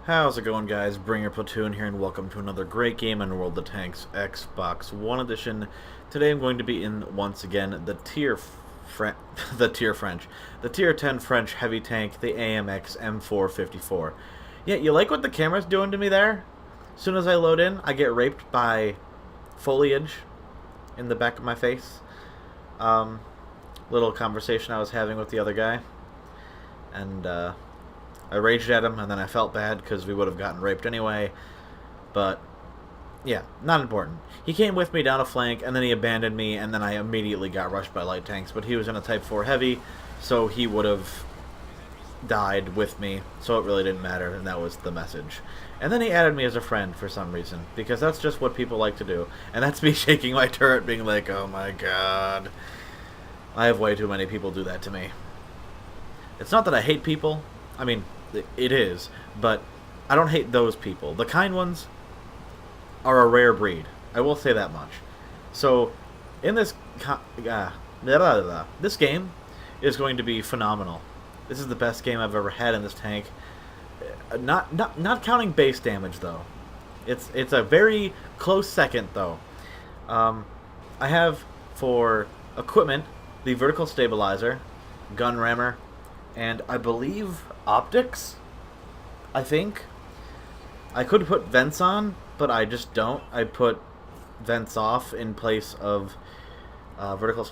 How's it going, guys? Bring your platoon here, and welcome to another great game in World of Tanks Xbox One Edition. Today, I'm going to be in once again the Tier 10 French heavy tank, the AMX M454. Yeah, you like what the camera's doing to me there? As soon as I load in, I get raped by foliage in the back of my face. Um, Little conversation I was having with the other guy, and I raged at him, and then I felt bad because we would have gotten raped anyway. But, yeah, not important. He came with me down a flank, and then he abandoned me, and then I immediately got rushed by light tanks. But he was in a Type 4 Heavy, so he would have died with me, so it really didn't matter, and that was the message. And then he added me as a friend for some reason, because that's just what people like to do. And that's me shaking my turret, being like, oh my god. I have way too many people do that to me. It's not that I hate people. I mean, it is, but I don't hate those people. The kind ones are a rare breed. I will say that much. So, in this game is going to be phenomenal. This is the best game I've ever had in this tank. Not counting base damage though. It's a very close second though. I have for equipment the vertical stabilizer, gun rammer, and I believe optics. I think I could put vents on, but I just don't. I put vents off in place of vertical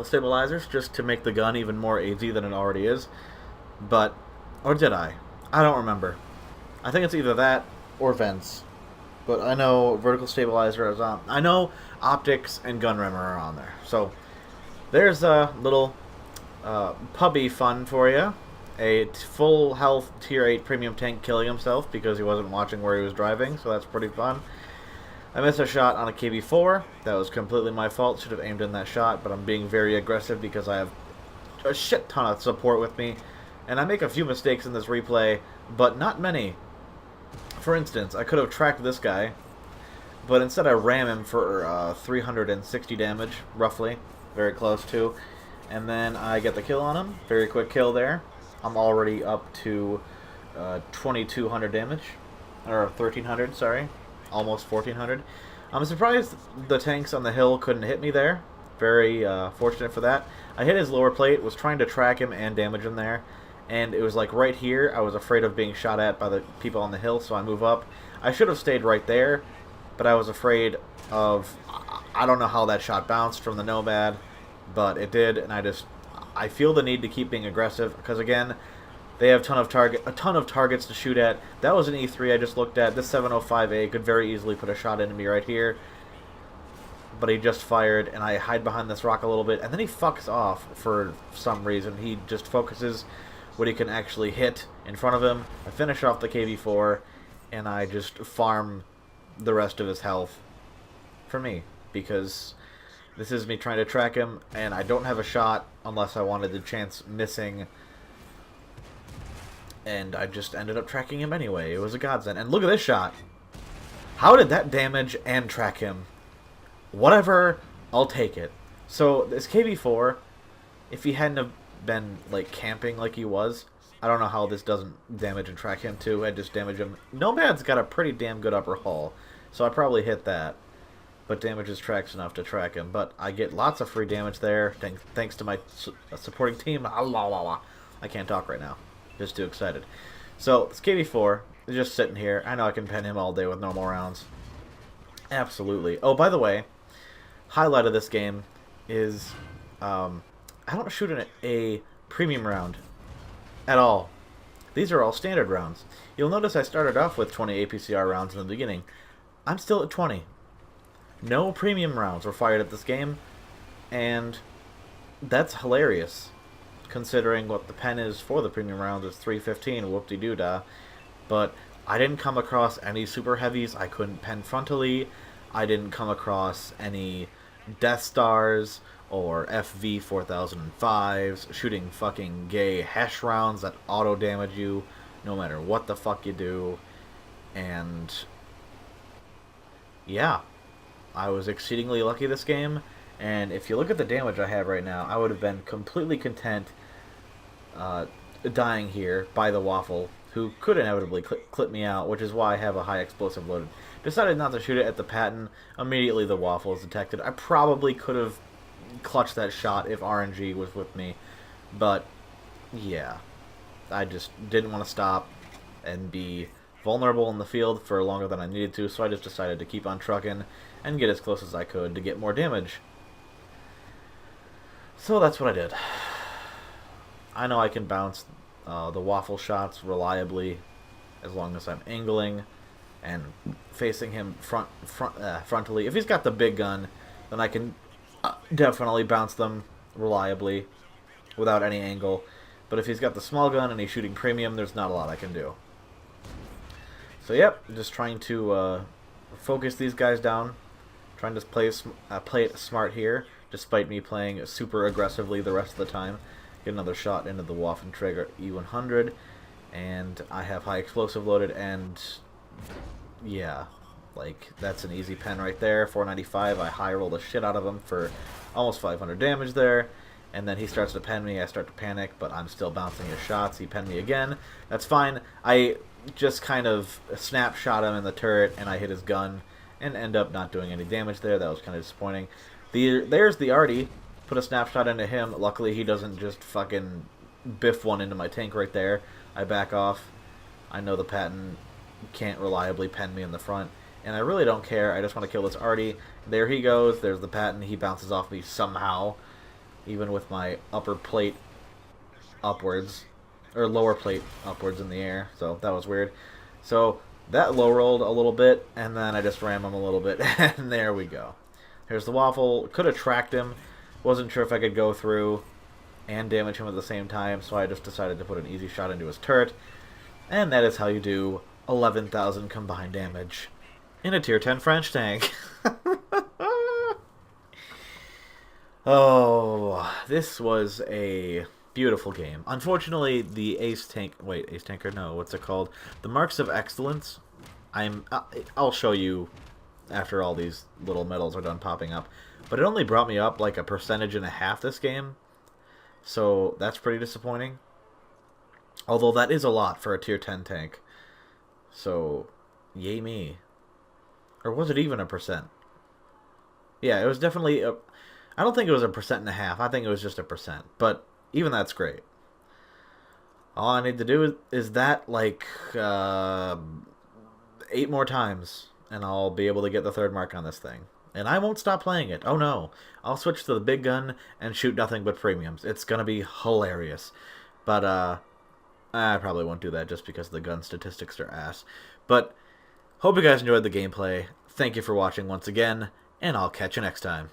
stabilizers, just to make the gun even more AZ than it already is. But or did I? I don't remember. I think it's either that or vents. But I know vertical stabilizer is on. I know optics and gun rammer are on there. So there's a little pubby fun for you. A full health tier 8 premium tank killing himself because he wasn't watching where he was driving, so that's pretty fun. I missed a shot on a KV-4. That was completely my fault. Should have aimed in that shot, but I'm being very aggressive because I have a shit ton of support with me. And I make a few mistakes in this replay, but not many. For instance, I could have tracked this guy, but instead I ram him for 360 damage, roughly. Very close to. And then I get the kill on him. Very quick kill there. I'm already up to 2,200 damage. Or 1,300, sorry. Almost 1,400. I'm surprised the tanks on the hill couldn't hit me there. Very fortunate for that. I hit his lower plate, was trying to track him and damage him there. And it was like right here, I was afraid of being shot at by the people on the hill, so I move up. I should have stayed right there, but I was afraid of... I don't know how that shot bounced from the Nomad, but it did, and I feel the need to keep being aggressive, because again, they have a ton of targets to shoot at. That was an E3 I just looked at. This 705A could very easily put a shot into me right here, but he just fired, and I hide behind this rock a little bit, and then he fucks off for some reason. He just focuses what he can actually hit in front of him. I finish off the KV-4, and I just farm the rest of his health for me, because this is me trying to track him, and I don't have a shot unless I wanted the chance missing, and I just ended up tracking him anyway. It was a godsend. And look at this shot. How did that damage and track him? Whatever, I'll take it. So this KV-4, if he hadn't have been like camping like he was, I don't know how this doesn't damage and track him too. I just damage him. Nomad's got a pretty damn good upper hull, so I probably hit that. But damages tracks enough to track him. But I get lots of free damage there, thanks to my supporting team. I can't talk right now. Just too excited. So, this KV-4 is just sitting here. I know I can pen him all day with normal rounds. Absolutely. Oh, by the way, highlight of this game is I don't shoot a premium round at all. These are all standard rounds. You'll notice I started off with 20 APCR rounds in the beginning. I'm still at 20. No premium rounds were fired at this game, and that's hilarious, considering what the pen is for the premium rounds is 315, whoop-de-doo-dah. But I didn't come across any super heavies I couldn't pen frontally. I didn't come across any Death Stars or FV 4005s shooting fucking gay hash rounds that auto-damage you no matter what the fuck you do. And yeah, I was exceedingly lucky this game, and if you look at the damage I have right now, I would have been completely content dying here by the waffle who could inevitably clip me out, which is why I have a high explosive loaded. Decided not to shoot it at the Patton. Immediately the waffle is detected. I probably could have clutched that shot if RNG was with me, but yeah, I just didn't want to stop and be vulnerable in the field for longer than I needed to, so I just decided to keep on trucking and get as close as I could to get more damage. So that's what I did. I know I can bounce the waffle shots reliably as long as I'm angling and facing him frontally. If he's got the big gun, then I can definitely bounce them reliably without any angle. But if he's got the small gun and he's shooting premium, there's not a lot I can do. So yep, just trying to focus these guys down, trying to play it smart here, despite me playing super aggressively the rest of the time. Get another shot into the Waffenträger E100, and I have high explosive loaded, and yeah, like, that's an easy pen right there. 495, I high roll the shit out of him for almost 500 damage there, and then he starts to pen me. I start to panic, but I'm still bouncing his shots. He penned me again. That's fine. I just kind of snapshot him in the turret, and I hit his gun, and end up not doing any damage there. That was kind of disappointing. There's the Artie. Put a snapshot into him. Luckily, he doesn't just fucking biff one into my tank right there. I back off. I know the Patton can't reliably pen me in the front, and I really don't care. I just want to kill this Artie. There he goes. There's the Patton. He bounces off me somehow, even with my upper plate upwards, or lower plate upwards in the air. So that was weird. So that low rolled a little bit, and then I just ram him a little bit, and there we go. Here's the waffle. Could have tracked him. Wasn't sure if I could go through and damage him at the same time, so I just decided to put an easy shot into his turret. And that is how you do 11,000 combined damage in a tier 10 French tank. Oh, this was a beautiful game. Unfortunately, the Ace Tanker, no, what's it called? The Marks of Excellence. I'll show you after all these little medals are done popping up. But it only brought me up like 1.5% this game. So that's pretty disappointing. Although that is a lot for a tier 10 tank. So, yay me. Or was it even 1%? Yeah, it was definitely I don't think it was 1.5%. I think it was just 1%. But even that's great. All I need to do is that like 8 more times, and I'll be able to get the 3rd mark on this thing. And I won't stop playing it. Oh no. I'll switch to the big gun and shoot nothing but premiums. It's gonna be hilarious. But I probably won't do that just because the gun statistics are ass. But hope you guys enjoyed the gameplay. Thank you for watching once again, and I'll catch you next time.